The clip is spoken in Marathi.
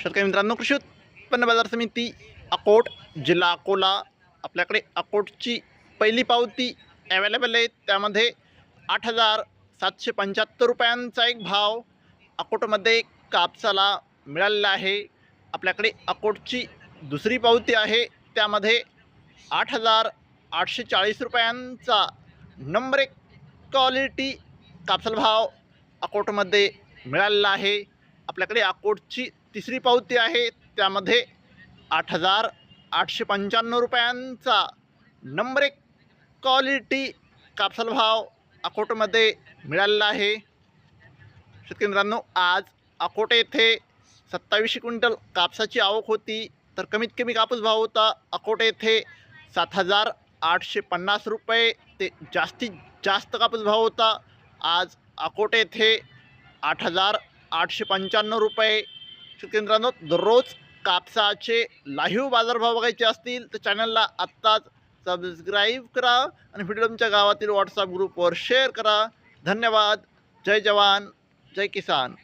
शेतकरी मित्रांनो, कृषी उत्पन्न बाजार समिती अकोट, जिल्हा अकोला, आपल्याकडे अकोटची पहिली पावती अवेलेबल आहे. त्यामध्ये 8,775 रुपयांचा एक भाव अकोटमध्ये कापसाला मिळालेला आहे. आपल्याकडे अकोटची दुसरी पावती आहे, त्यामध्ये 8,840 रुपयांचा नंबर 1 क्वालिटी कापसाला भाव अकोटमध्ये मिळालेला आहे. आपल्याकडे अकोटची तिसरी पावती आहे, त्यामध्ये 8,895 रुपयांचा नंबर 1 क्वालिटी कापसाला भाव अकोटमध्ये मिळालेला आहे. शेतकरी मित्रांनो, आज अकोट येथे 27 क्विंटल कापसाची आवक होती, तर कमीत कमी कापूस भाव होता अकोट येथे 7,850 रुपये ते जास्तीत जास्त कापूस भाव होता आज अकोट येथे 8,895 रुपये. शेतकरी मित्रांनो, दररोज कापसाचे लाईव्ह बाजारभाव बघायचे असतील तर चॅनलला आत्ताच सबस्क्राईब करा आणि व्हिडिओ तुमच्या गावातील व्हॉट्सअप ग्रुपवर शेअर करा. धन्यवाद. जय जवान, जय किसान.